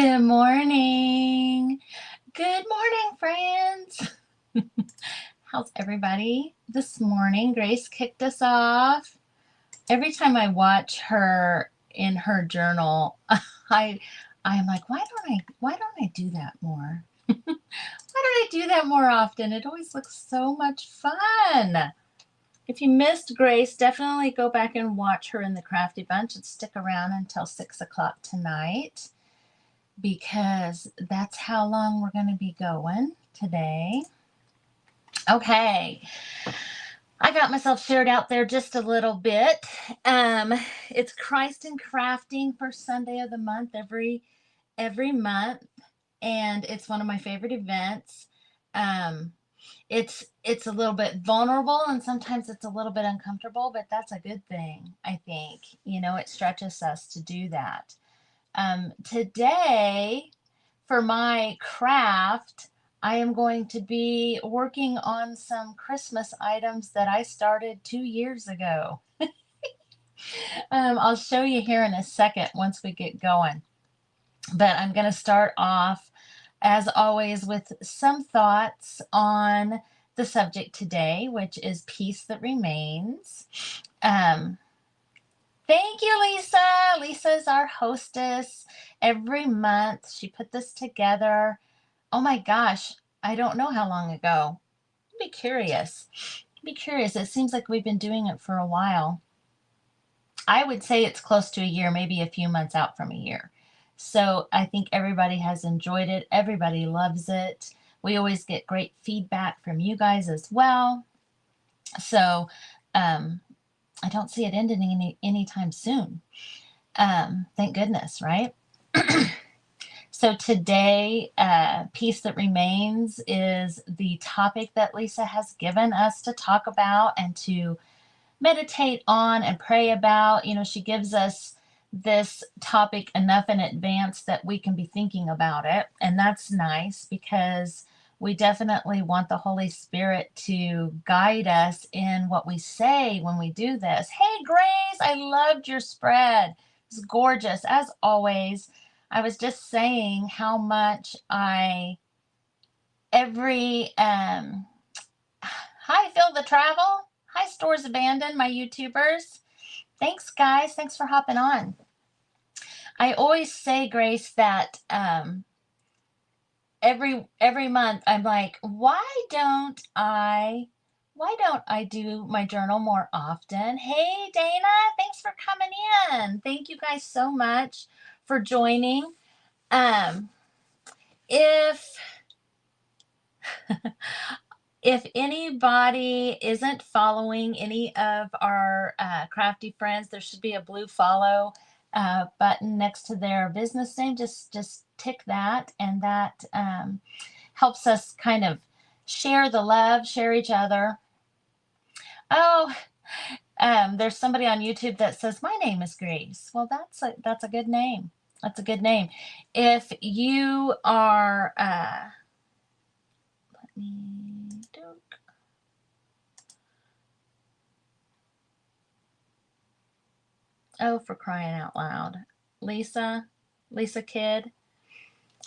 Good morning. Good morning, friends. How's everybody this morning? Grace kicked us off. Every time I watch her in her journal, I I'm like, why don't I do that more? Why don't I do that more often? It always looks so much fun. If you missed Grace, definitely go back and watch her in the Crafty Bunch and stick around until 6 o'clock tonight, because that's how long we're going to be going today. Okay, I got myself shared out there just a little bit. It's Christ in Crafting, first Sunday of the month, every month, and it's one of my favorite events. Um, it's a little bit vulnerable and sometimes it's a little bit uncomfortable, but that's a good thing. I think it stretches us to do that. Today, for my craft, I am going to be working on some Christmas items that I started 2 years ago. I'll show you here in a second once we get going. But I'm going to start off, as always, with some thoughts on the subject today, which is peace that remains. Thank you, Leesa. Leesa is our hostess every month. She put this together. Oh my gosh, I don't know how long ago. Be curious. Be curious. It seems like we've been doing it for a while. I would say it's close to a year, maybe a few months out from a year. So I think everybody has enjoyed it. Everybody loves it. We always get great feedback from you guys as well. So I don't see it ending anytime soon. Thank goodness, right? So today, Peace That Remains is the topic that Leesa has given us to talk about and to meditate on and pray about. She gives us this topic enough in advance that we can be thinking about it. And that's nice, because we definitely want the Holy Spirit to guide us in what we say when we do this. Hey, Grace, I loved your spread. It's gorgeous, as always. I was just saying how much hi, Phil the Travel. Hi, Stores Abandoned, my YouTubers. Thanks, guys. Thanks for hopping on. I always say, Grace, that every month I'm like, why don't I do my journal more often? Hey, Dana, thanks for coming in. Thank you guys so much for joining. If If anybody isn't following any of our crafty friends, there should be a blue follow button next to their business name. Just tick that, and that helps us kind of share the love, share each other. Oh, there's somebody on YouTube that says my name is Grace. Well, that's a good name. That's a good name. If you are, let me do. Oh, for crying out loud. Leesa Kid,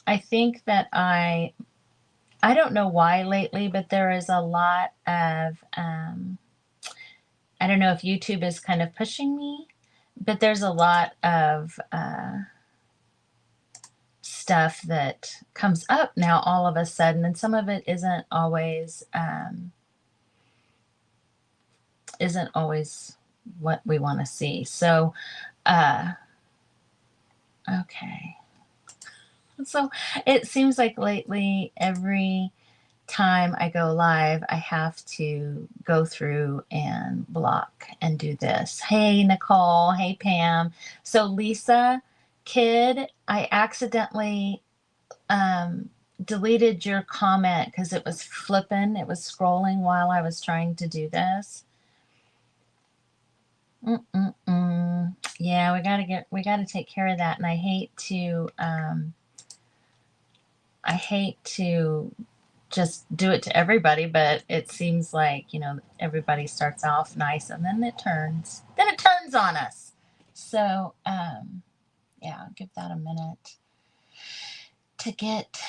I think that I don't know why lately, but there is a lot of, I don't know if YouTube is kind of pushing me, but there's a lot of stuff that comes up now all of a sudden, and some of it isn't always what we want to see. So, okay. So it seems like lately, every time I go live, I have to go through and block and do this. Hey, Nicole. Hey, Pam. So Leesa Kid, I accidentally deleted your comment because it was flipping. It was scrolling while I was trying to do this. Yeah, we gotta take care of that. And I hate to just do it to everybody, but it seems like, everybody starts off nice and then it turns on us. So, yeah, I'll give that a minute. to get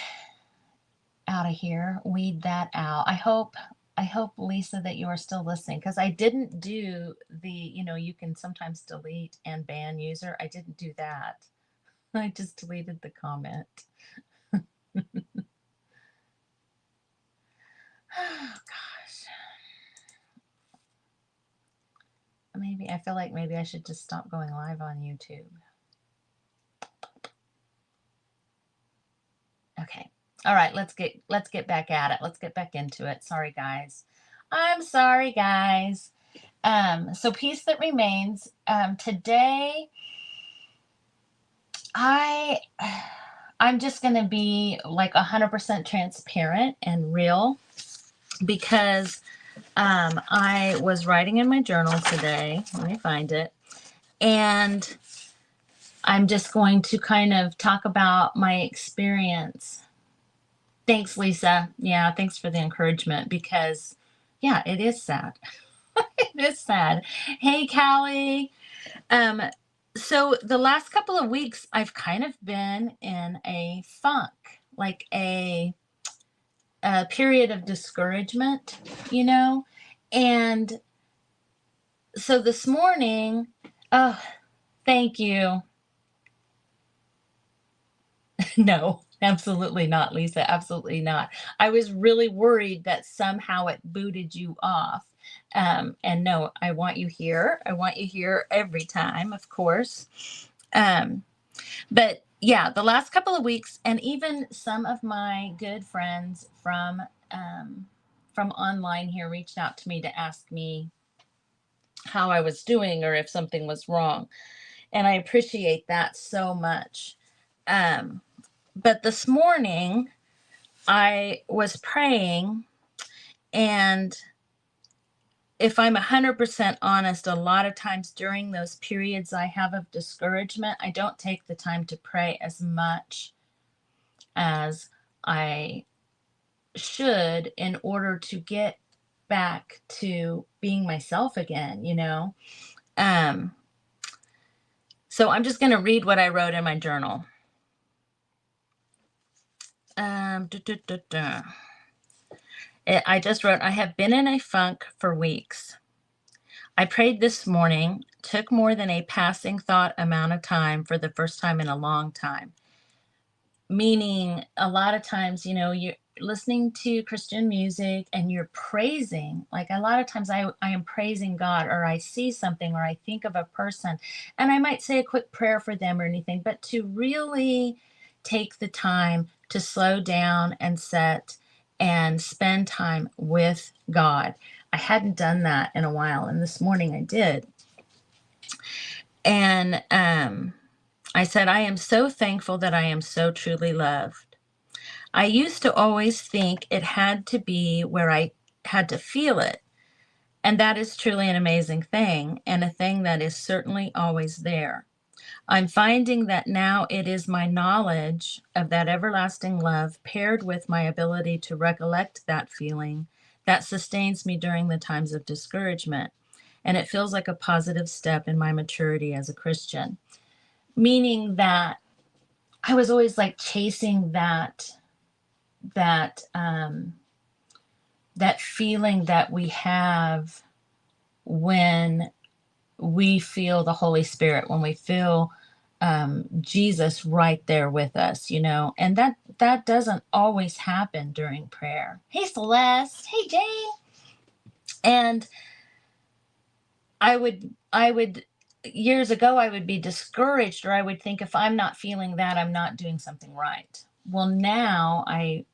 out of here, weed that out. I hope Lisa that you are still listening, because I didn't do the, you can sometimes delete and ban user. I didn't do that. I just deleted the comment. Oh gosh. Maybe I feel like maybe I should just stop going live on YouTube. Okay. All right, let's get back at it. Let's get back into it. Sorry guys. I'm sorry guys. So Peace That Remains. Today I'm just going to be like 100% transparent and real, because I was writing in my journal today. Let me find it. And I'm just going to kind of talk about my experience. Thanks, Lisa. Yeah, thanks for the encouragement, because, yeah, it is sad. It is sad. Hey, Callie. So the last couple of weeks, I've kind of been in a funk, like a period of discouragement, and so this morning, oh, thank you. No, absolutely not, Lisa. Absolutely not. I was really worried that somehow it booted you off. And no, I want you here. I want you here every time, of course. But yeah, the last couple of weeks, and even some of my good friends from online here reached out to me to ask me how I was doing or if something was wrong. And I appreciate that so much. But this morning I was praying, and if I'm 100% honest, a lot of times during those periods I have of discouragement, I don't take the time to pray as much as I should in order to get back to being myself again, So I'm just going to read what I wrote in my journal. I just wrote, I have been in a funk for weeks. I prayed this morning, took more than a passing thought amount of time for the first time in a long time. Meaning, a lot of times, you're listening to Christian music and you're praising. Like a lot of times I am praising God, or I see something, or I think of a person, and I might say a quick prayer for them or anything, but to really take the time to slow down and sit and spend time with God. I hadn't done that in a while, and this morning I did. And I said, I am so thankful that I am so truly loved. I used to always think it had to be where I had to feel it. And that is truly an amazing thing, and a thing that is certainly always there. I'm finding that now it is my knowledge of that everlasting love paired with my ability to recollect that feeling that sustains me during the times of discouragement. And it feels like a positive step in my maturity as a Christian. Meaning that I was always like chasing that feeling that we have when we feel the Holy Spirit, when we feel Jesus right there with us, and that doesn't always happen during prayer. Hey, Celeste. Hey, Jane. And I would years ago, I would be discouraged, or I would think, if I'm not feeling that, I'm not doing something right. Well, now I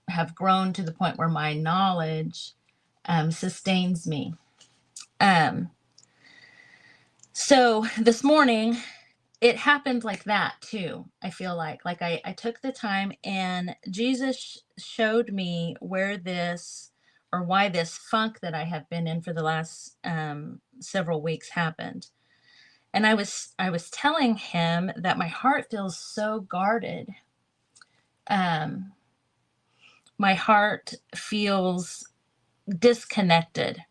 have grown to the point where my knowledge sustains me. So this morning, it happened like that too. I feel like I took the time, and Jesus showed me where this, or why this funk that I have been in for the last several weeks happened. And I was telling him that my heart feels so guarded. My heart feels disconnected.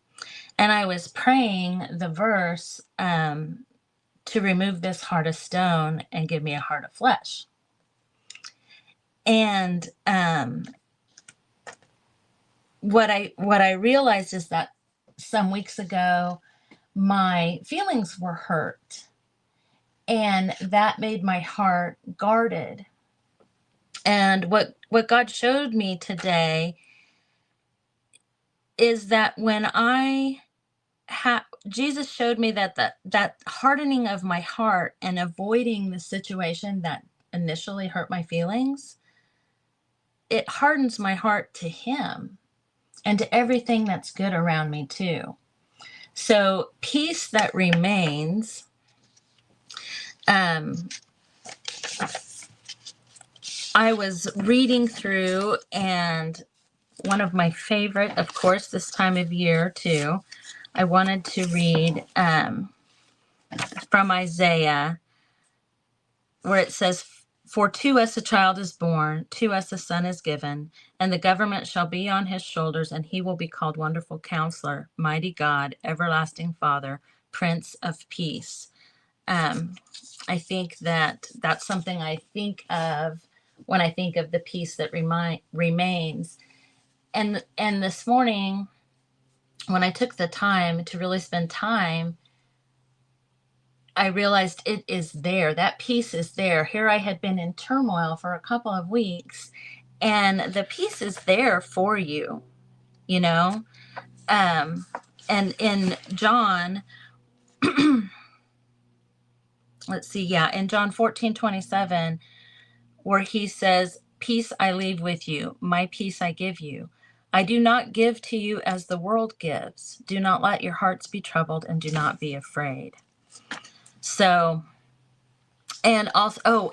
And I was praying the verse to remove this heart of stone and give me a heart of flesh. And what I realized is that some weeks ago, my feelings were hurt, and that made my heart guarded. And what God showed me today is that when Jesus showed me that that hardening of my heart and avoiding the situation that initially hurt my feelings, it hardens my heart to Him and to everything that's good around me too. So peace that remains, I was reading through, and one of my favorite, of course, this time of year too, I wanted to read from Isaiah, where it says, "For to us a child is born, to us a son is given, and the government shall be on his shoulders, and he will be called Wonderful Counselor, Mighty God, Everlasting Father, Prince of Peace." I think that's something I think of when I think of the peace that remains. And this morning, when I took the time to really spend time, I realized it is there. That peace is there. Here I had been in turmoil for a couple of weeks, and the peace is there for you, you know? And in John, let's see, yeah, in John 14:27, where he says, "Peace I leave with you, my peace I give you. I do not give to you as the world gives. Do not let your hearts be troubled, and do not be afraid." So, and also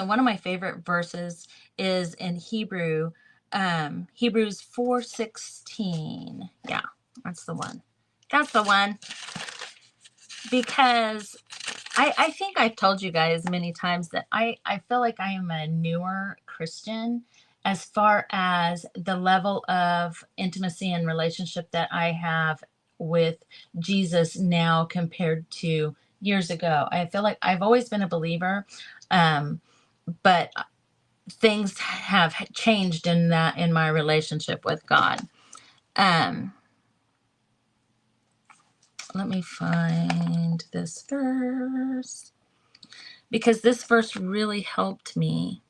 one of my favorite verses is in Hebrews 4:16. Yeah, that's the one. That's the one. Because I think I've told you guys many times that I feel like I am a newer Christian as far as the level of intimacy and relationship that I have with Jesus now compared to years ago. I feel like I've always been a believer, but things have changed in my relationship with God. Let me find this verse, because this verse really helped me.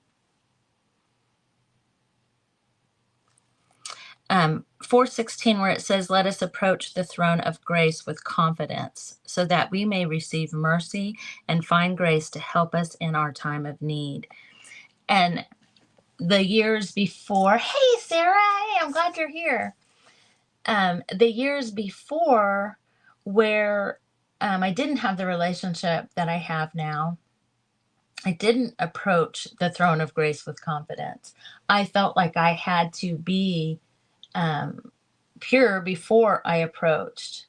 4:16, where it says, "Let us approach the throne of grace with confidence, so that we may receive mercy and find grace to help us in our time of need." And the years before, hey Sarah, hey, I'm glad you're here. The years before, where I didn't have the relationship that I have now, I didn't approach the throne of grace with confidence. I felt like I had to be pure before I approached,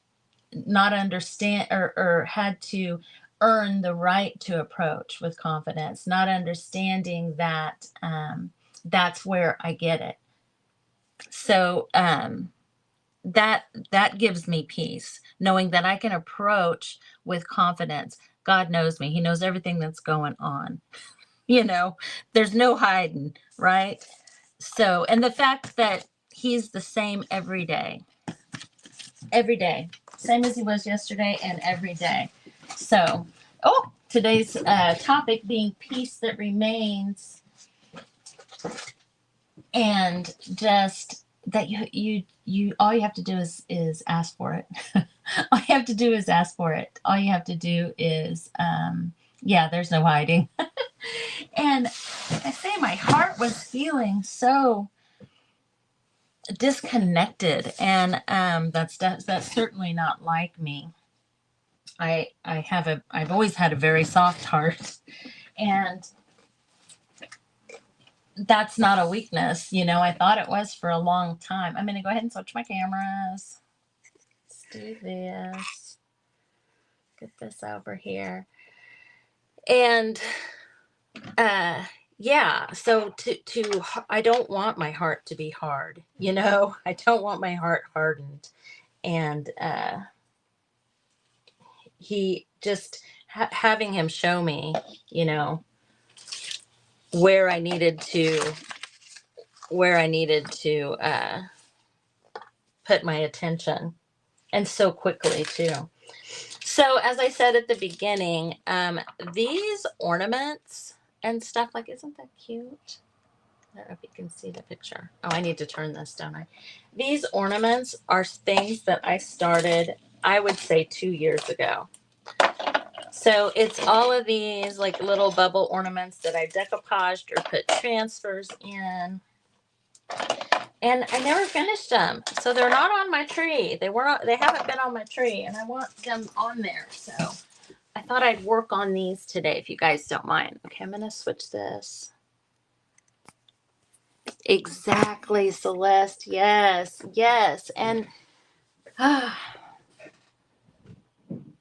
not understand or had to earn the right to approach with confidence, not understanding that that's where I get it. So that gives me peace, knowing that I can approach with confidence. God knows me. He knows everything that's going on. There's no hiding, right? So, and the fact that He's the same every day, same as He was yesterday and every day. So, today's topic being peace that remains, and just that you all you have to do is ask for it. All you have to do is ask for it. All you have to do is there's no hiding. And I say my heart was feeling so disconnected, and that's certainly not like me. I've always had a very soft heart, and that's not a weakness. I thought it was for a long time. I'm gonna go ahead and switch my cameras. Let's do this. Get this over here. And so I don't want my heart to be hard. I don't want my heart hardened. And He just having Him show me, where I needed to where I needed to put my attention, and so quickly too. So as I said at the beginning, these ornaments and stuff, like, isn't that cute? I don't know if you can see the picture. Oh, I need to turn this, don't I? These ornaments are things that I started, I would say, 2 years ago. So it's all of these like little bubble ornaments that I decoupaged or put transfers in. And I never finished them. So they're not on my tree. They haven't been on my tree, and I want them on there. So I thought I'd work on these today, if you guys don't mind. Okay, I'm gonna switch this. Exactly, Celeste. Yes, yes. And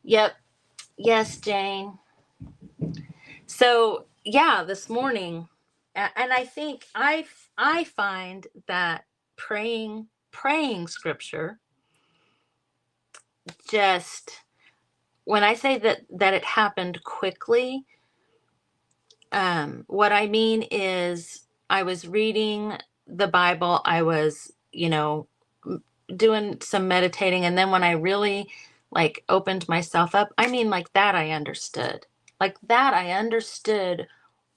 yep. Yes, Jane. So yeah, this morning, and I think I find that praying scripture, just when I say that it happened quickly, what I mean is I was reading the Bible, I was, doing some meditating, and then when I really like opened myself up, I mean, like that I understood. Like that I understood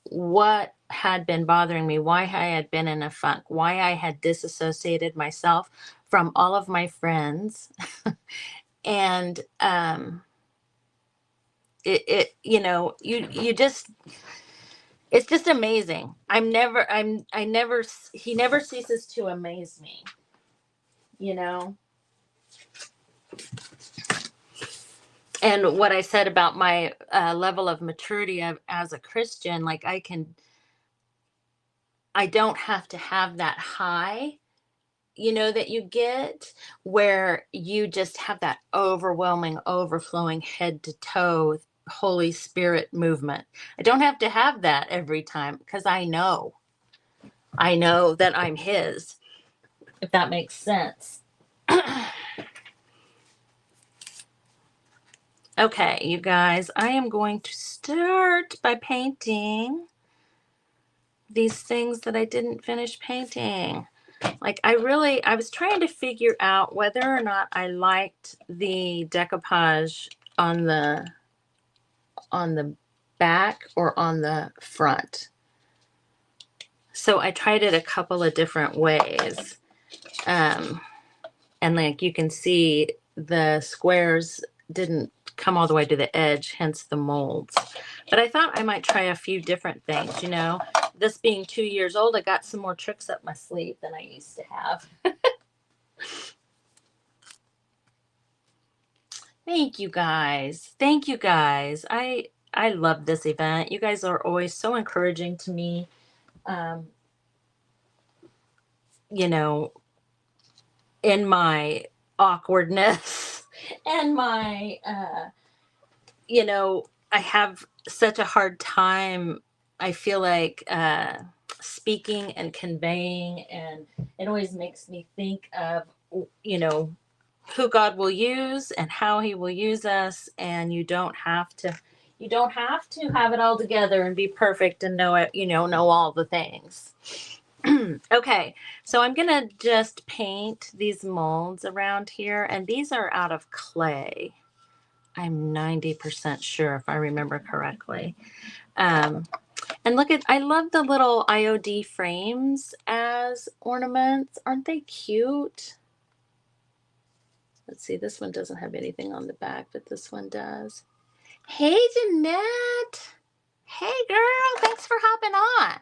what had been bothering me, why I had been in a funk, why I had disassociated myself from all of my friends. And you just, it's just amazing. He never ceases to amaze me, you know. And what I said about my level of maturity as a Christian, like I don't have to have that high, that you get where you just have that overwhelming, overflowing head to toe Holy Spirit movement. I don't have to have that every time, because I know that I'm His, if that makes sense. Okay, you guys, I am going to start by painting these things that I didn't finish painting. Like I was trying to figure out whether or not I liked the decoupage on the back or on the front. So I tried it a couple of different ways. And like you can see, the squares didn't come all the way to the edge, hence the molds. But I thought I might try a few different things, This being 2 years old, I got some more tricks up my sleeve than I used to have. Thank you guys. Thank you guys. I love this event. You guys are always so encouraging to me. In my awkwardness and my, I have such a hard time, I feel like, speaking and conveying, and it always makes me think of, who God will use and how He will use us. And you don't have to have it all together and be perfect and know it, know all the things. Okay, so I'm gonna just paint these molds around here, and these are out of clay. I'm 90% sure, if I remember correctly. And I love the little IOD frames as ornaments. Aren't they cute? Let's see, this one doesn't have anything on the back, but this one does. Hey, Jeanette. Hey, girl, thanks for hopping on.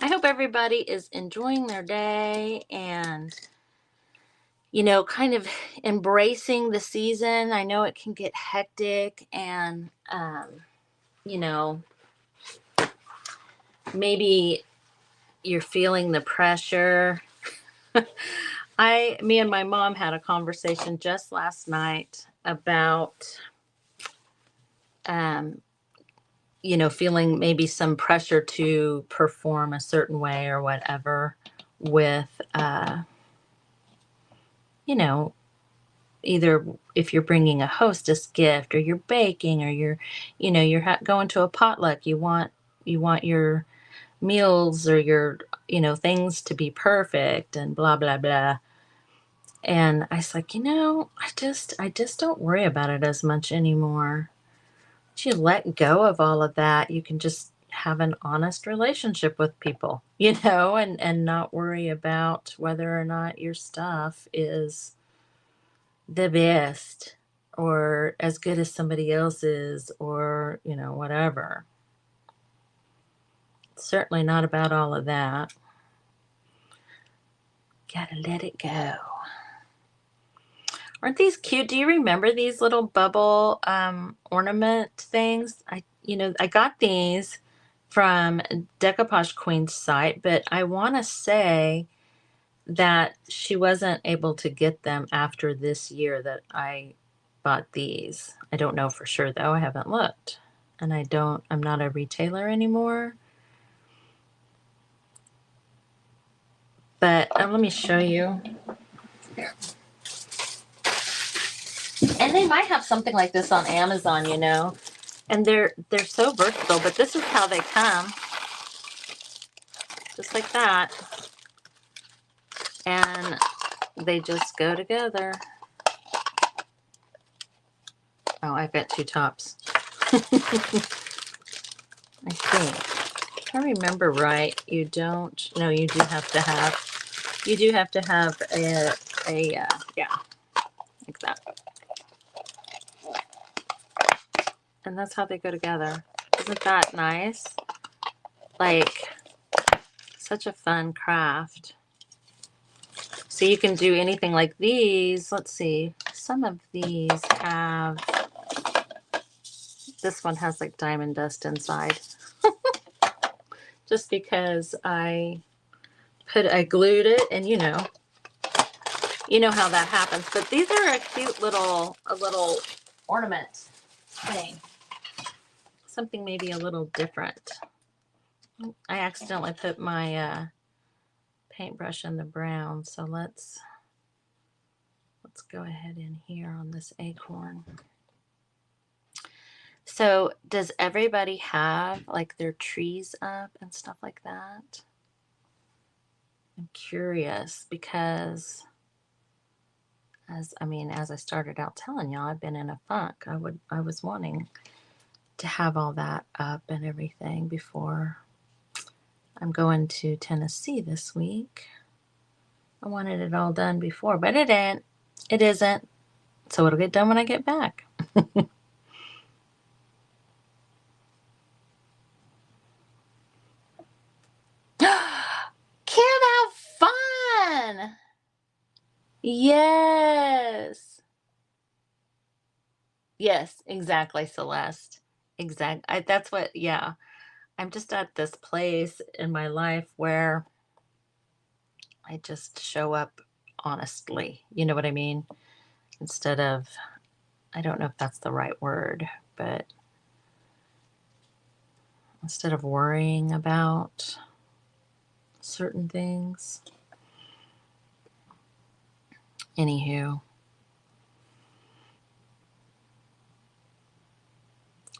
I hope everybody is enjoying their day and, kind of embracing the season. I know it can get hectic, and, maybe you're feeling the pressure. Me and my mom had a conversation just last night about, feeling maybe some pressure to perform a certain way or whatever with, either if you're bringing a hostess gift, or you're baking, or you're going to a potluck, you want your meals or your you know, things to be perfect and blah, blah, blah. And I was like, you know, I just don't worry about it as much anymore. Once you let go of all of that, you can just have an honest relationship with people, you know, and not worry about whether or not your stuff is the best or as good as somebody else's or, you know, whatever. It's certainly not about all of that. Gotta let it go. Aren't these cute? Do you remember these little bubble ornament things? I got these from Decoupage Queen's site, but I want to say that she wasn't able to get them after this year that I bought these. I don't know for sure though. I haven't looked. And I'm not a retailer anymore. But let me show you. And they might have something like this on Amazon, you know. And they're so versatile, but this is how they come. Just like that. And they just go together. Oh, I've got two tops. I think. If I remember right, you don't. No, you do have to have. You do have to have yeah, like that. And that's how they go together. Isn't that nice? Like, such a fun craft. So you can do anything like these. Let's see. Some of these have, this one has like diamond dust inside. Just because I glued it, and you know how that happens. But these are a cute little ornament thing. Something maybe a little different. I accidentally put my paintbrush in the brown, so let's go ahead in here on this acorn. So does everybody have like their trees up and stuff like that? I'm curious because as I started out telling y'all, I've been in a funk. I was wanting to have all that up and everything before I'm going to Tennessee this week. I wanted it all done before, but it isn't. So it'll get done when I get back. Kim, how fun! Yes. Yes, exactly, Celeste. That's what, yeah. I'm just at this place in my life where I just show up honestly. You know what I mean? Instead of, I don't know if that's the right word, but instead of worrying about certain things. Anywho,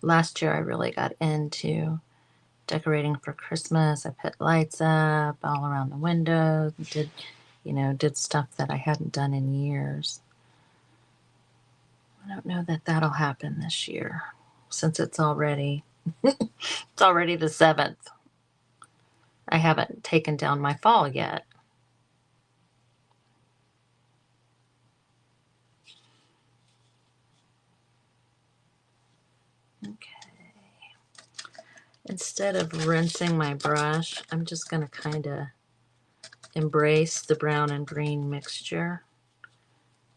last year I really got into decorating for Christmas. I put lights up all around the windows, did stuff that I hadn't done in years. I don't know that that'll happen this year since it's already the 7th. I haven't taken down my fall yet. Okay. Instead of rinsing my brush, I'm just going to kind of embrace the brown and green mixture.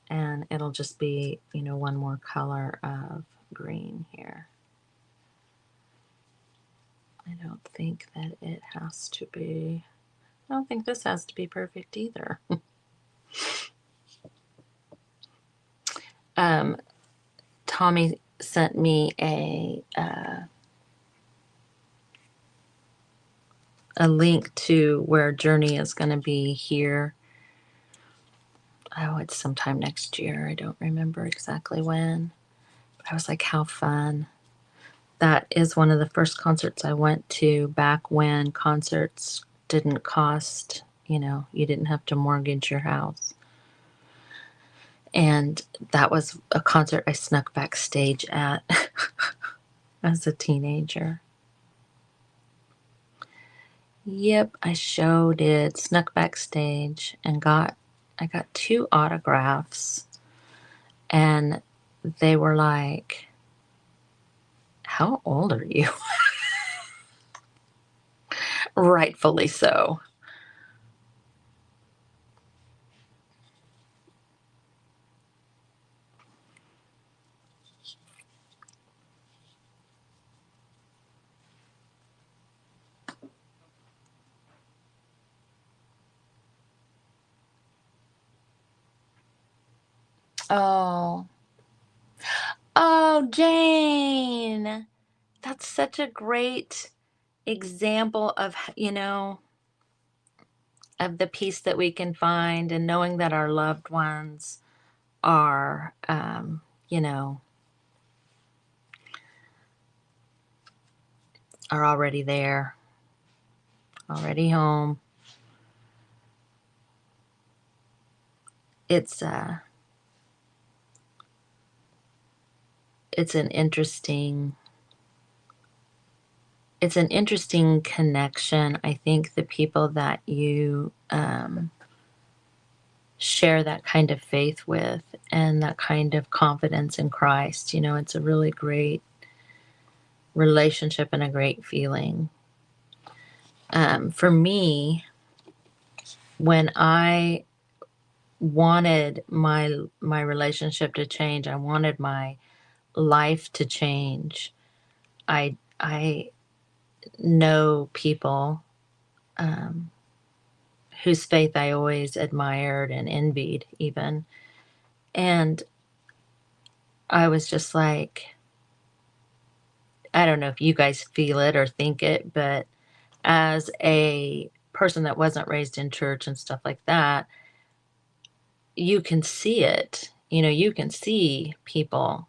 And it'll just be, one more color of green here. I don't think that it has to be, I don't think this has to be perfect either. Tommy sent me a link to where Journey is going to be here. Oh, it's sometime next year. I don't remember exactly when. But I was like, how fun. That is one of the first concerts I went to back when concerts didn't cost, you didn't have to mortgage your house. And that was a concert I snuck backstage at as a teenager. Yep, I sure did. Snuck backstage and I got 2 autographs, and they were like, "How old are you?" Rightfully so. Oh. Oh, Jane. That's such a great example of, of the peace that we can find, and knowing that our loved ones are, you know, are already there, already home. It's it's an interesting it's an interesting connection. I think the people that you share that kind of faith with and that kind of confidence in Christ, it's a really great relationship and a great feeling. For me, when I wanted my relationship to change, I wanted my life to change. I know people whose faith I always admired and envied, even, and I was just like, I don't know if you guys feel it or think it, but as a person that wasn't raised in church and stuff like that, you can see it. You can see people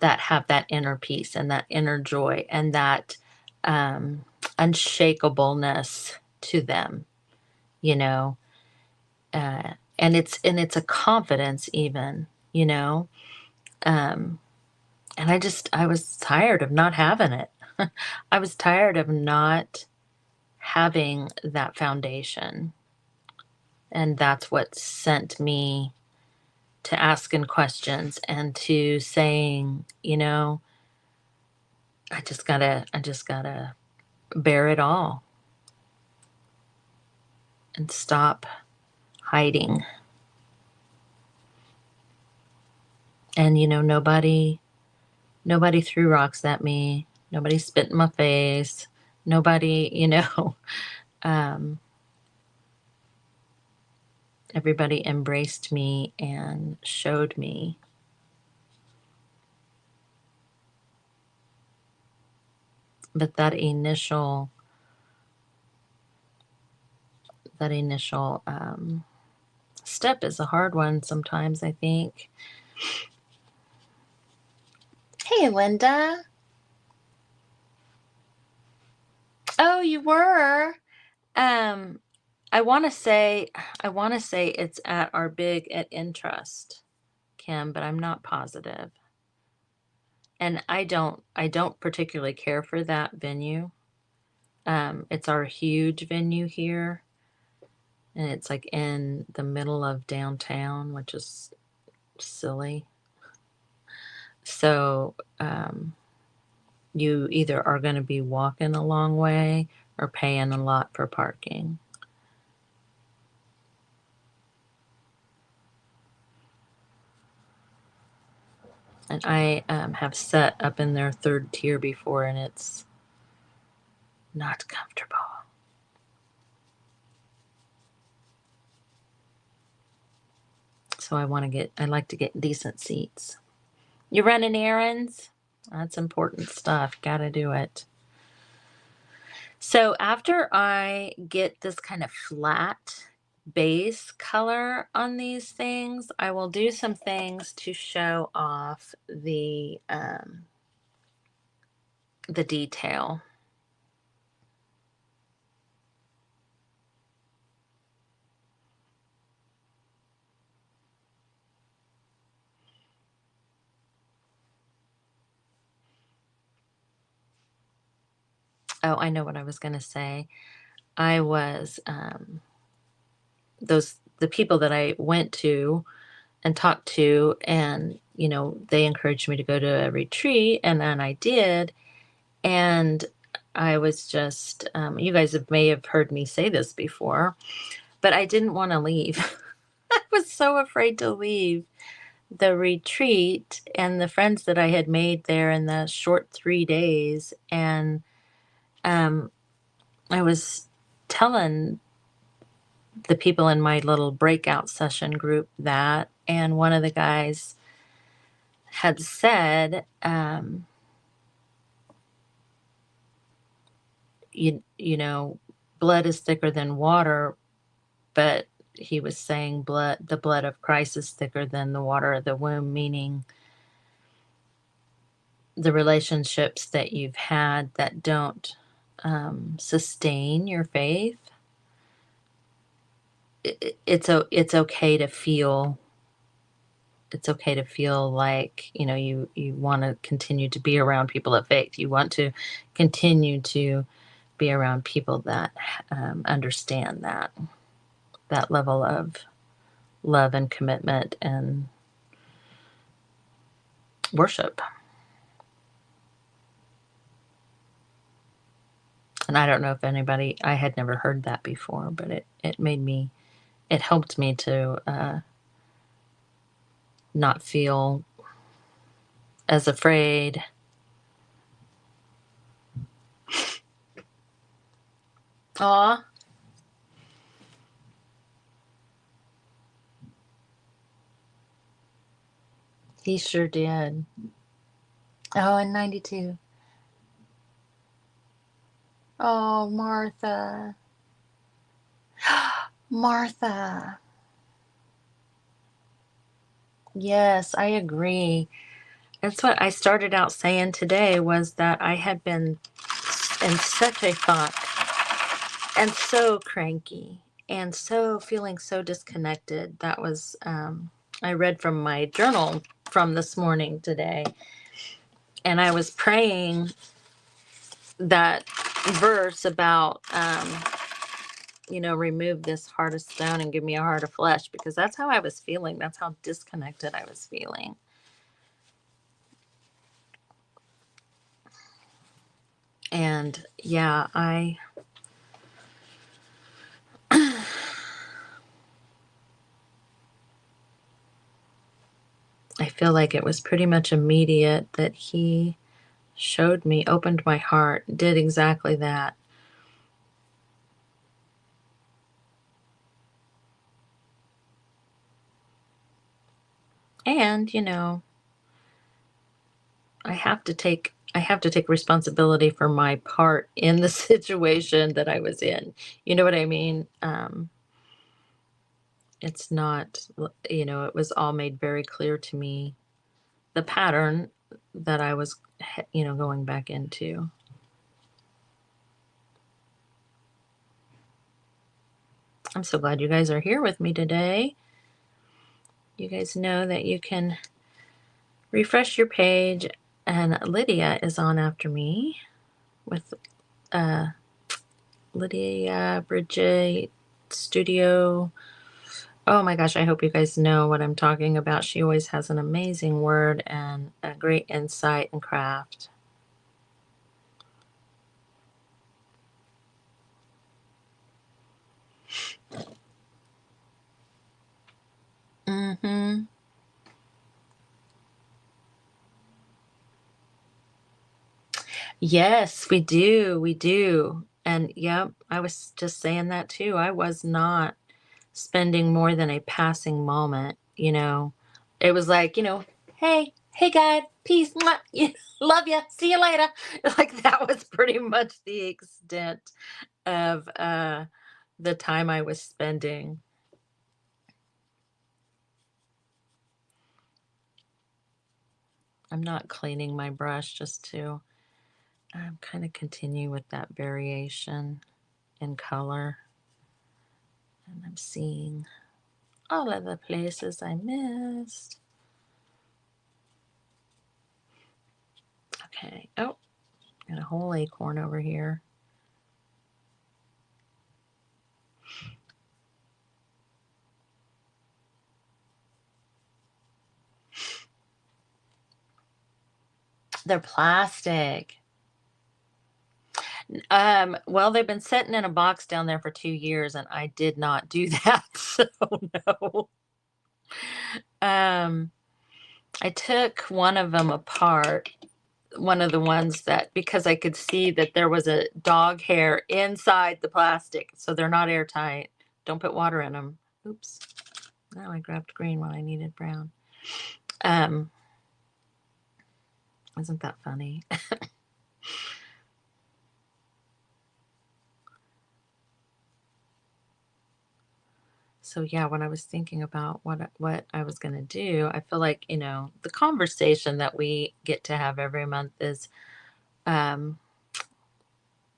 that have that inner peace and that inner joy and that unshakableness to them, you know, and it's a confidence even, um, and I was tired of not having it. I was tired of not having that foundation, and that's what sent me to asking questions and to saying, I just gotta bear it all and stop hiding. And nobody threw rocks at me. Nobody spit in my face. Nobody, um, everybody embraced me and showed me. But that initial step is a hard one sometimes, I think. Hey, Linda. Oh, you were. Um, I want to say it's at our big at Intrust, Kim, but I'm not positive. And I don't particularly care for that venue. It's our huge venue here, and it's like in the middle of downtown, which is silly. So, you either are going to be walking a long way or paying a lot for parking. And I have sat up in their third tier before, and it's not comfortable. So I like to get decent seats. You running errands? That's important stuff. Gotta do it. So after I get this kind of flat base color on these things, I will do some things to show off the detail. Oh, I know what I was going to say. I was, the people that I went to and talked to, and, they encouraged me to go to a retreat, and then I did. And I was just, you guys may have heard me say this before, but I didn't want to leave. I was so afraid to leave the retreat and the friends that I had made there in the short 3 days. And um, I was telling the people in my little breakout session group that, and one of the guys had said, blood is thicker than water, but he was saying the blood of Christ is thicker than the water of the womb, meaning the relationships that you've had that don't sustain your faith. It's okay to feel. It's okay to feel like you want to continue to be around people of faith. You want to continue to be around people that understand that level of love and commitment and worship. And I don't know if anybody, I had never heard that before, but it helped me to not feel as afraid. Aw, he sure did. Oh, in 92. Oh, Martha. Martha. Yes, I agree. That's what I started out saying today, was that I had been in such a funk and so cranky and so feeling so disconnected. That was, I read from my journal from this morning today, and I was praying that verse about, remove this heart of stone and give me a heart of flesh, because that's how I was feeling. That's how disconnected I was feeling. And yeah, I feel like it was pretty much immediate that he showed me, opened my heart, did exactly that. And, I have to take responsibility for my part in the situation that I was in. You know what I mean? It's not, it was all made very clear to me, the pattern that I was, going back into. I'm so glad you guys are here with me today. You guys know that you can refresh your page, and Lydia is on after me with Lidia-Brigette Studio. Oh my gosh, I hope you guys know what I'm talking about. She always has an amazing word and a great insight and craft. Mm-hmm. Yes, we do. We do. And yep, I was just saying that too. I was not spending more than a passing moment. It was like, hey, God, peace, mwah, love you, see you later. Like, that was pretty much the extent of the time I was spending. I'm not cleaning my brush, just to kind of continue with that variation in color. And I'm seeing all of the places I missed. Okay. Oh, got a whole acorn over here. They're plastic. Well, they've been sitting in a box down there for 2 years, and I did not do that, so no. Um, I took one of them apart, one of the ones that, because I could see that there was a dog hair inside the plastic, so they're not airtight. Don't put water in them. Oops. Now I grabbed green when I needed brown. Isn't that funny? So yeah, when I was thinking about what I was going to do, I feel like, you know, the conversation that we get to have every month is um,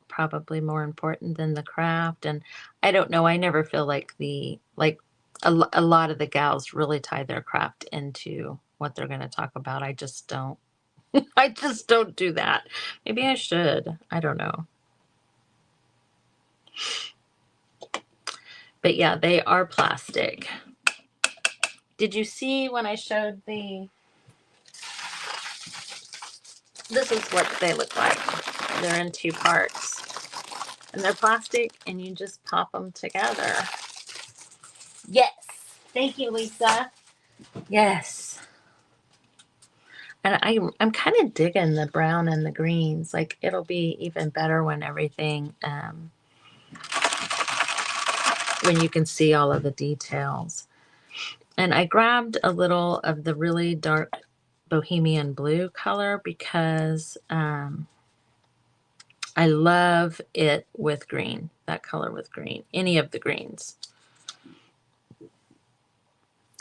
probably more important than the craft. And I don't know, I never feel like a lot of the gals really tie their craft into what they're going to talk about. I just don't. I just don't do that. Maybe I should. I don't know. But yeah, they are plastic. Did you see when I showed the... This is what they look like. They're in 2 parts. And they're plastic, and you just pop them together. Yes. Thank you, Leesa. Yes. And I'm kind of digging the brown and the greens. Like, it'll be even better when everything, when you can see all of the details. And I grabbed a little of the really dark bohemian blue color because I love it with green, that color with green, any of the greens.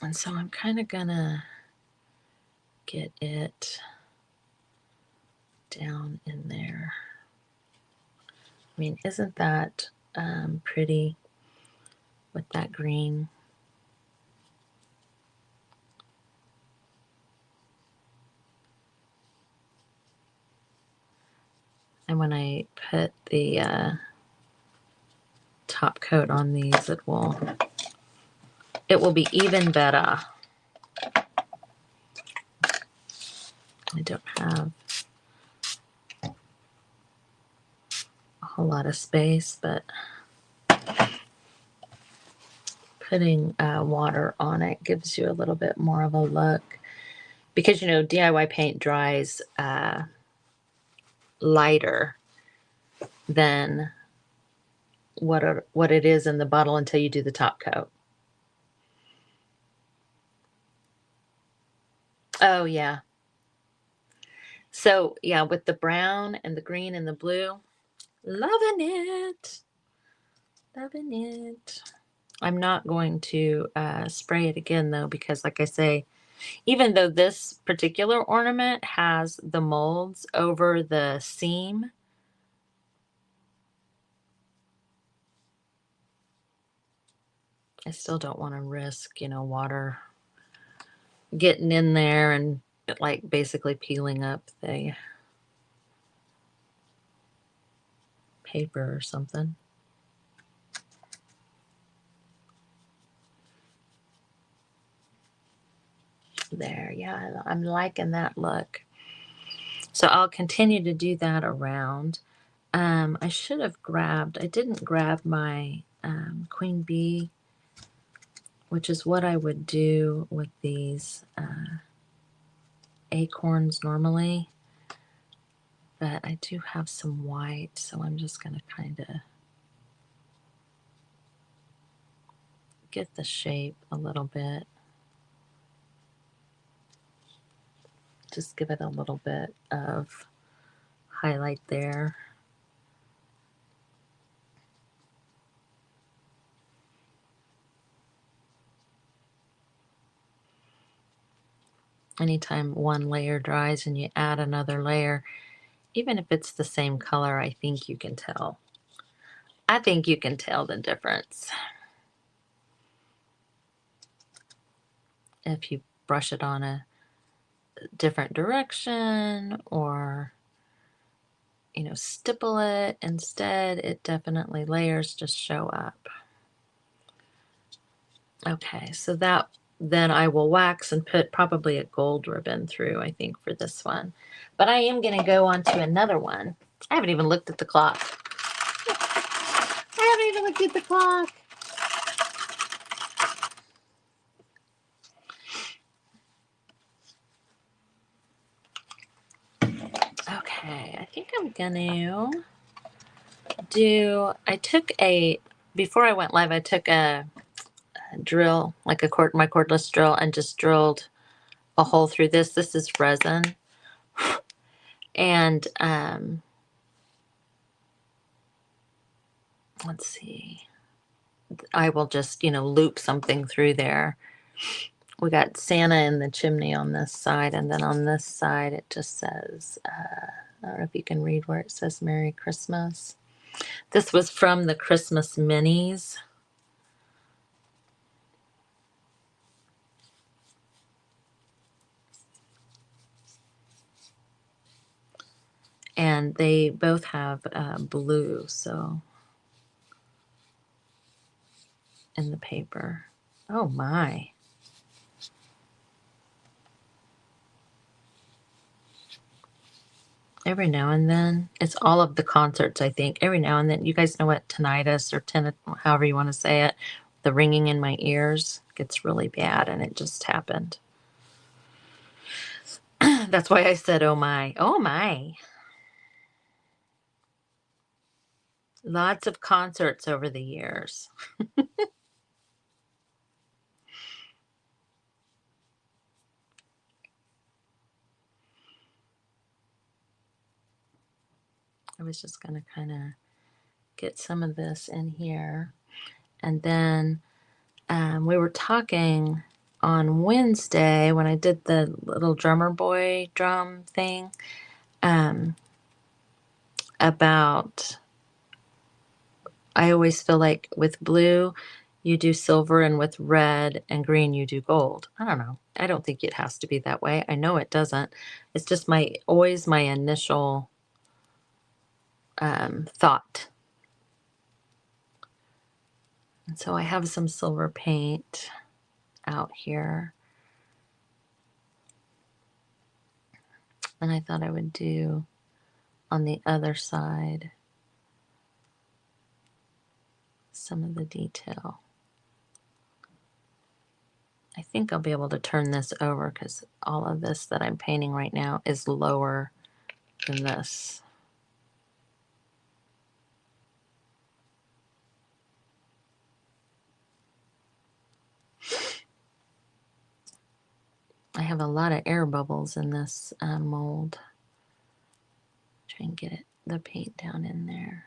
And so I'm kind of gonna get it down in there. I mean, isn't that pretty with that green? And when I put the top coat on these, it will be even better. I don't have a whole lot of space, but putting water on it gives you a little bit more of a look, because, you know, DIY paint dries lighter than what it is in the bottle until you do the top coat. Oh yeah. So yeah, with the brown and the green and the blue, loving it. Loving it. I'm not going to spray it again though, because like I say, even though this particular ornament has the molds over the seam, I still don't want to risk, you know, water getting in there and like basically peeling up the paper or something. There, yeah, I'm liking that look. So I'll continue to do that around. I should have grabbed, I didn't grab my Queen Bee, which is what I would do with these acorns normally. But I do have some white, so I'm just going to kind of get the shape a little bit. Just give it a little bit of highlight there. Anytime one layer dries and you add another layer, even if it's the same color, I think you can tell. I think you can tell the difference if you brush it on a different direction, or, you know, stipple it instead. It definitely, layers just show up. Okay, so that then I will wax and put probably a gold ribbon through, I think, for this one. But I am going to go on to another one. I haven't even looked at the clock. I haven't even looked at the clock. Okay, I think I'm gonna do, before I went live, I took a drill, like my cordless drill, and just drilled a hole through this. This is resin. And let's see. I will just, loop something through there. We got Santa in the chimney on this side, and then on this side it just says, I don't know if you can read where it says Merry Christmas. This was from the Christmas minis. And they both have blue, so, in the paper. Oh my. Every now and then, it's all of the concerts, I think. Every now and then, you guys know what tinnitus or however you want to say it, the ringing in my ears gets really bad, and it just happened. That's why I said, oh my. Oh my. Lots of concerts over the years. I was just going to kind of get some of this in here. And then we were talking on Wednesday when I did the little drummer boy drum thing about, I always feel like with blue you do silver, and with red and green you do gold. I don't know. I don't think it has to be that way. I know it doesn't. It's just always my initial thought. And so I have some silver paint out here. And I thought I would do on the other side some of the detail. I think I'll be able to turn this over because all of this that I'm painting right now is lower than this. I have a lot of air bubbles in this mold. Try and get the paint down in there.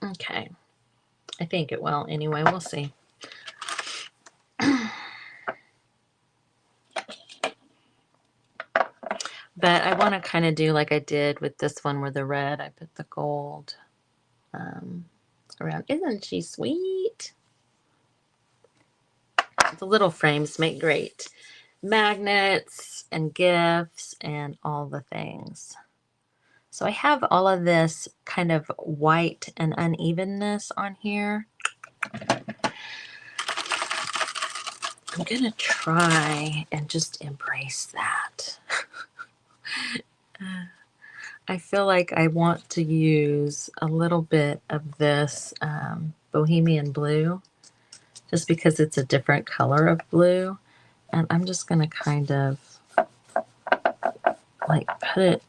Okay. I think it will. Anyway, we'll see. But I want to kind of do like I did with this one where the red, I put the gold around. Isn't she sweet? The little frames make great magnets and gifts and all the things. So I have all of this kind of white and unevenness on here. I'm going to try and just embrace that. I feel like I want to use a little bit of this Bohemian blue just because it's a different color of blue. And I'm just going to kind of like put it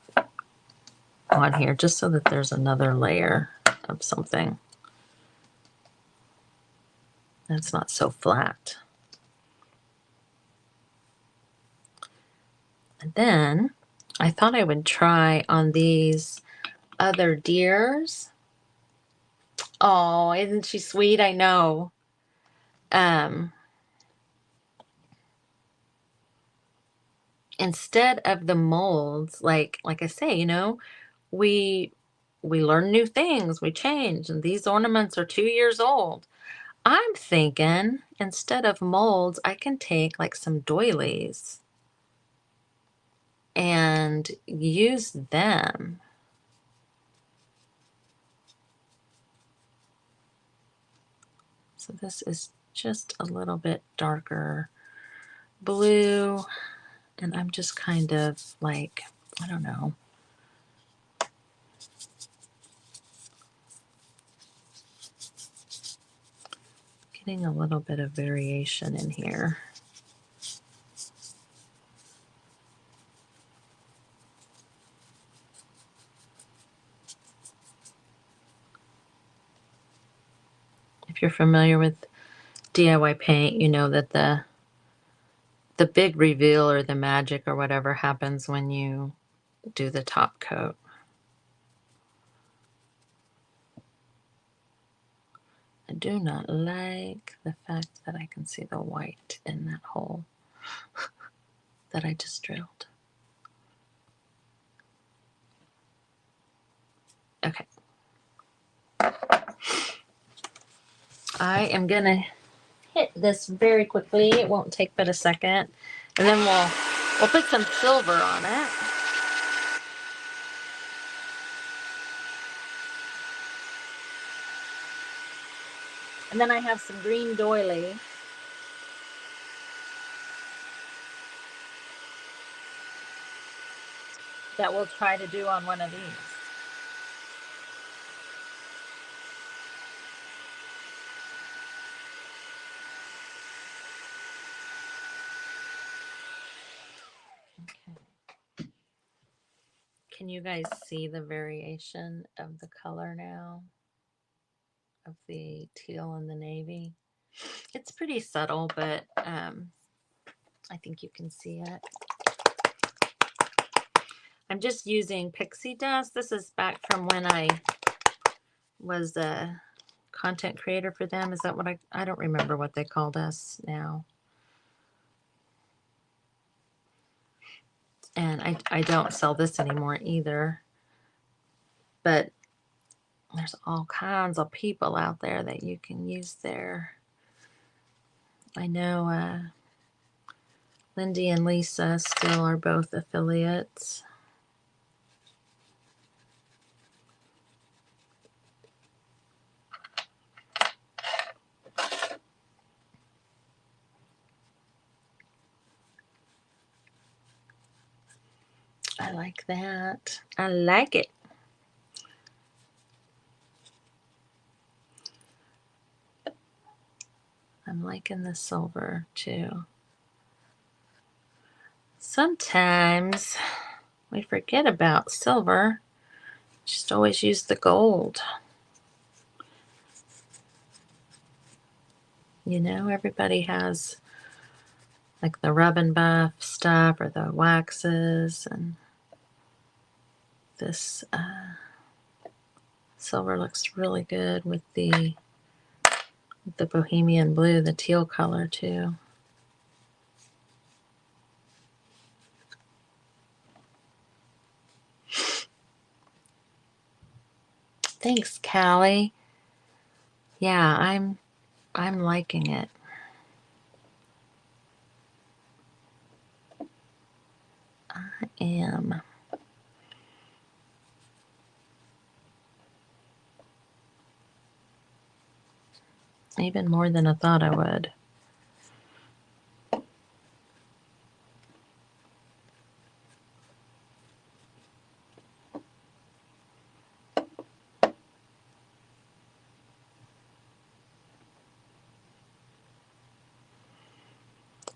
on here just so that there's another layer of something that's not so flat. And then I thought I would try on these other deers. Oh, isn't she sweet? I know. Instead of the molds, like I say, we we learn new things, we change, and these ornaments are 2 years old. I'm thinking instead of molds, I can take like some doilies and use them. So this is just a little bit darker blue, and I'm just kind of like, I don't know, getting a little bit of variation in here. If you're familiar with DIY paint, you know that the big reveal or the magic or whatever happens when you do the top coat. I do not like the fact that I can see the white in that hole that I just drilled. Okay. I am gonna hit this very quickly. It won't take but a second. And then we'll put some silver on it. And then I have some green doily. That we'll try to do on one of these. Okay. Can you guys see the variation of the color now? Of the teal and the navy? It's pretty subtle, but I think you can see it. I'm just using pixie dust. This is back from when I was a content creator for them. Is that what I don't remember what they called us now. And I don't sell this anymore either. But there's all kinds of people out there that you can use there. I know Lindy and Lisa still are both affiliates. I like that. I like it. I'm liking the silver too. Sometimes we forget about silver. Just always use the gold. You know, everybody has like the rub and buff stuff or the waxes, and this silver looks really good with the bohemian blue, the teal color too. Thanks, Callie. Yeah, I'm liking it. I am. Even more than I thought I would.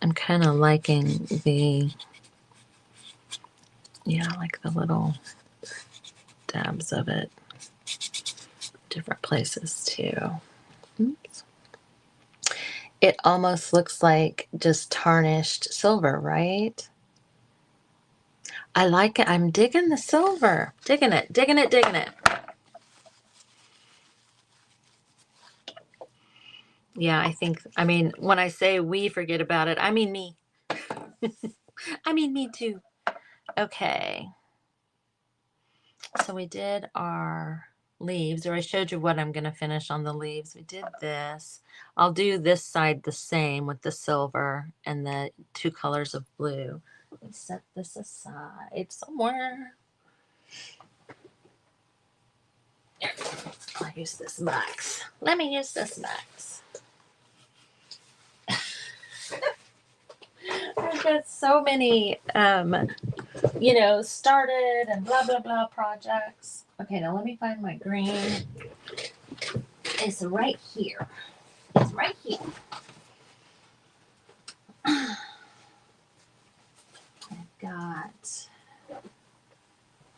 I'm kind of liking the, yeah, like the little dabs of it. Different places too. Oops. It almost looks like just tarnished silver, right? I like it. I'm digging the silver. Digging it, digging it, digging it. Yeah, I mean, when I say we forget about it, I mean me. I mean me too. Okay. So we did our leaves, or I showed you what I'm going to finish on the leaves. We did this. I'll do this side the same with the silver and the 2 colors of blue. Let me set this aside somewhere. I'll use this box. Let me use this box. I've got so many, started and blah, blah, blah projects. Okay, now let me find my green. It's right here. It's right here. I've got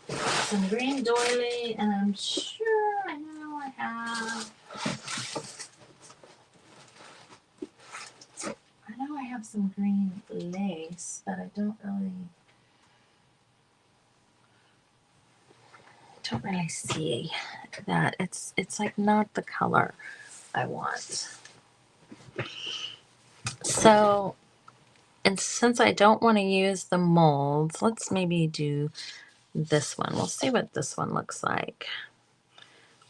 some green doily, and I'm sure I know I have some green lace, but I don't really see that. It's like not the color I want. So, and since I don't want to use the molds, let's maybe do this one. We'll see what this one looks like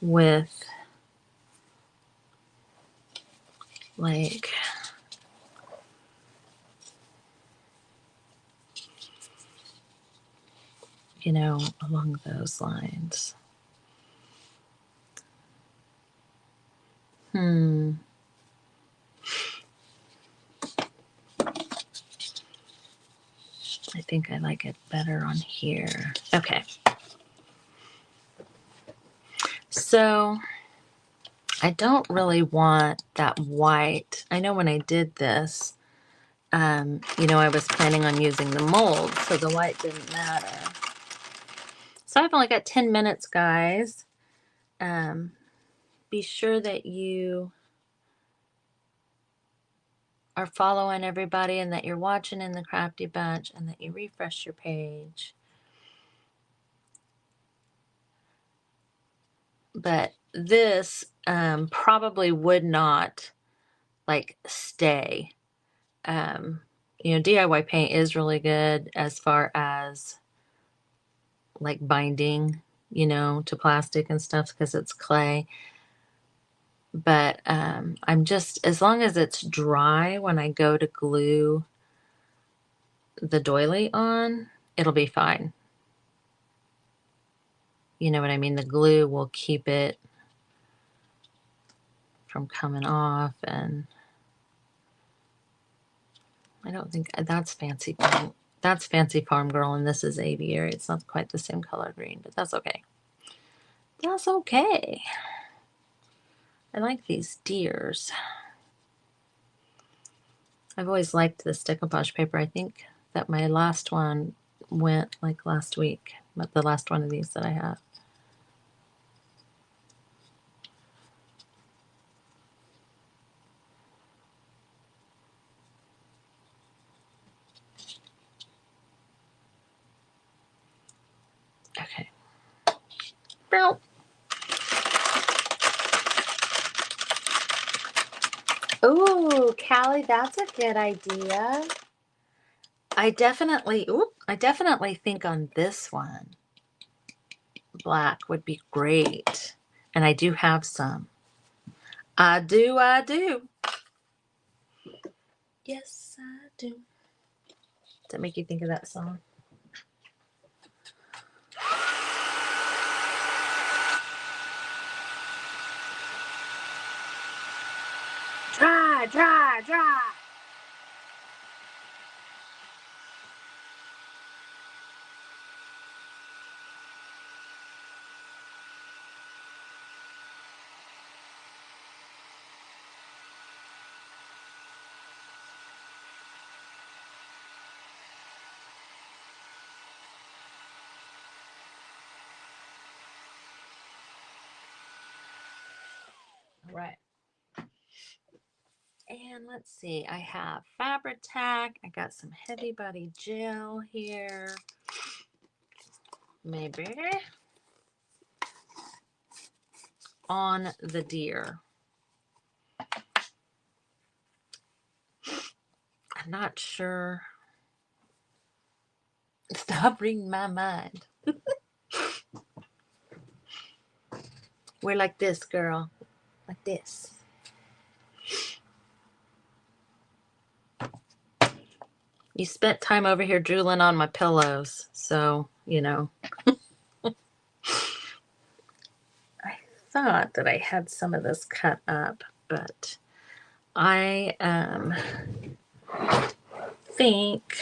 with like along those lines. I think I like it better on here. Okay. So I don't really want that white. I know when I did this, I was planning on using the mold, so the white didn't matter. So I've only got 10 minutes, guys. Be sure that you are following everybody and that you're watching in the Crafty Bunch and that you refresh your page. But this probably would not stay. DIY paint is really good as far as binding, to plastic and stuff because it's clay. But I'm just, as long as it's dry when I go to glue the doily on, it'll be fine. You know what I mean? The glue will keep it from coming off, and I don't think that's Fancy Farm. That's Fancy Farm Girl, and this is Aviary. It's not quite the same color green, but that's okay. That's okay. I like these deers. I've always liked this decoupage paper. I think that my last one went last week, but the last one of these that I have. Okay. Ooh, Callie, that's a good idea. I definitely think on this one, black would be great. And I do have some. I do. Yes, I do. Does that make you think of that song? Dry. All right. And let's see, I have Fabri-Tac. I got some heavy body gel here. Maybe on the deer. I'm not sure. Stop reading my mind. We're like this, girl. Like this. You spent time over here drooling on my pillows, so, you know. I thought that I had some of this cut up, but I think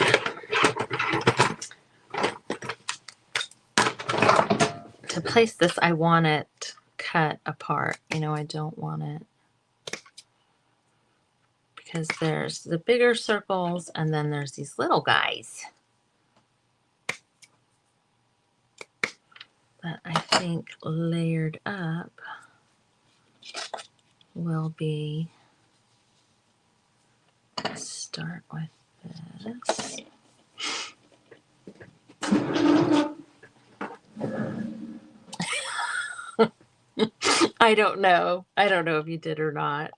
to place this, I want it cut apart. You know, I don't want it, because there's the bigger circles and then there's these little guys. But I think layered up will be, start with this. I don't know. I don't know if you did or not.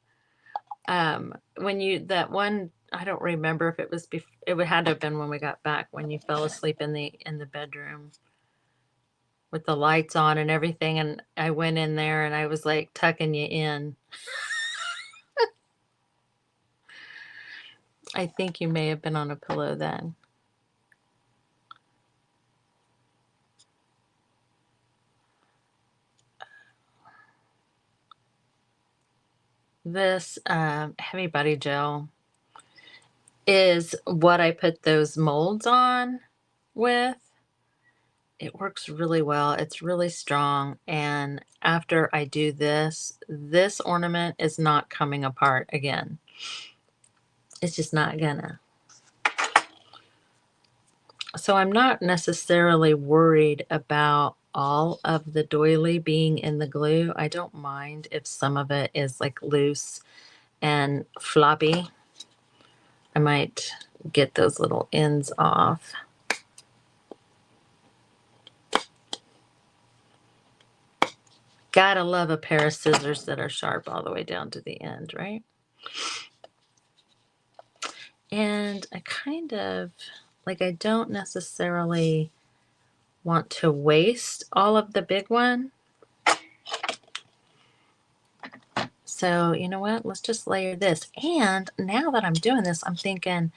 When you, that one, I don't remember if it was it would had to have been when we got back, when you fell asleep in the bedroom with the lights on and everything, and I went in there and I was like tucking you in. I think you may have been on a pillow then. This heavy body gel is what I put those molds on with. It works really well. It's really strong. And after I do this, this ornament is not coming apart again. It's just not gonna. So I'm not necessarily worried about all of the doily being in the glue. I don't mind if some of it is like loose and floppy. I might get those little ends off. Gotta love a pair of scissors that are sharp all the way down to the end, right? And I kind of, like, I don't necessarily want to waste all of the big one. So, you know what? Let's just layer this. And now that I'm doing this, I'm thinking,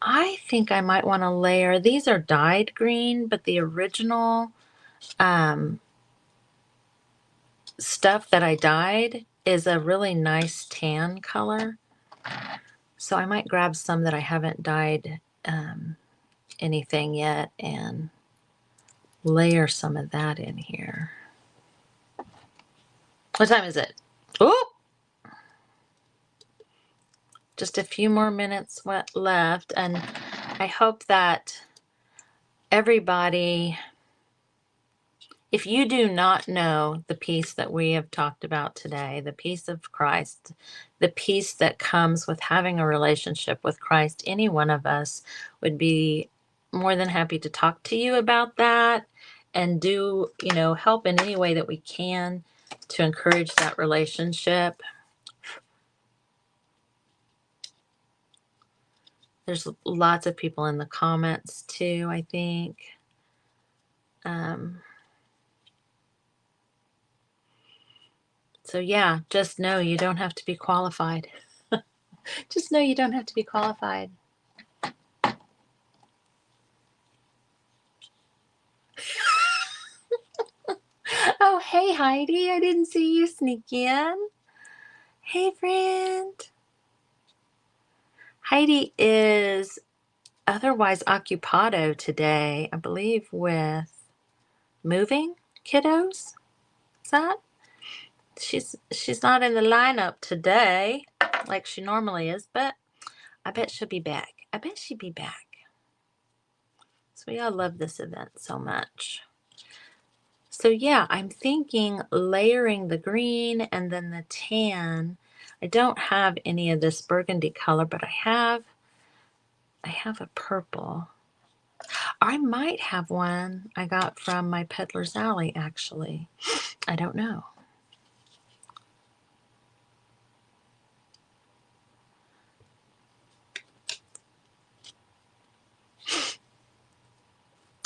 I think I might want to layer, these are dyed green, but the original stuff that I dyed is a really nice tan color. So I might grab some that I haven't dyed anything yet and layer some of that in here. What time is it? Oh! Just a few more minutes left, and I hope that everybody, if you do not know the peace that we have talked about today, the peace of Christ, the peace that comes with having a relationship with Christ, any one of us would be more than happy to talk to you about that and do, you know, help in any way that we can to encourage that relationship. There's lots of people in the comments too, I think. So yeah, just know you don't have to be qualified. Just know you don't have to be qualified. Oh, hey, Heidi. I didn't see you sneak in. Hey, friend. Heidi is otherwise occupado today, I believe, with moving kiddos. Is that? She's not in the lineup today like she normally is, but I bet she'll be back. I bet she'll be back. So we all love this event so much. So yeah, I'm thinking layering the green and then the tan. I don't have any of this burgundy color, but I have a purple. I might have one I got from my Peddler's Alley, actually. I don't know.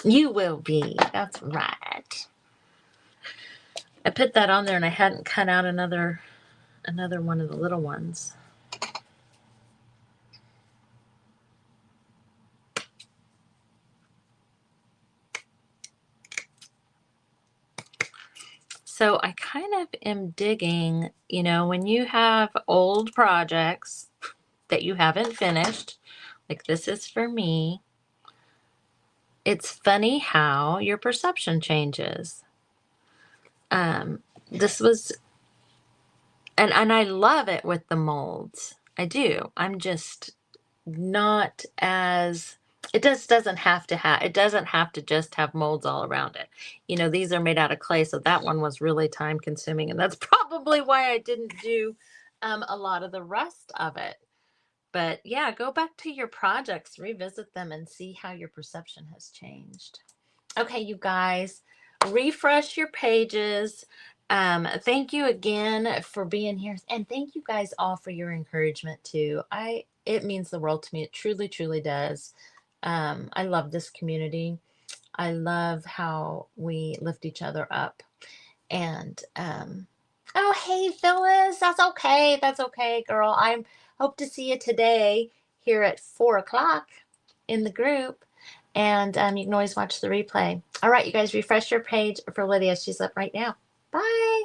You will be. That's right. I put that on there and I hadn't cut out another one of the little ones. So I kind of am digging, when you have old projects that you haven't finished, like this is for me, it's funny how your perception changes. This was, and I love it with the molds. I do. I'm just not as, it just doesn't have to just have molds all around it. These are made out of clay, so that one was really time consuming, and that's probably why I didn't do a lot of the rest of it. But yeah, go back to your projects, revisit them, and see how your perception has changed. Okay, you guys, refresh your pages. Thank you again for being here, and thank you guys all for your encouragement too. It means the world to me. It truly, truly does. I love this community. I love how we lift each other up. And oh, hey, Phyllis, that's okay. That's okay, girl. I hope to see you today here at 4 o'clock in the group. And you can always watch the replay. All right, you guys, refresh your page for Lydia. She's up right now. Bye.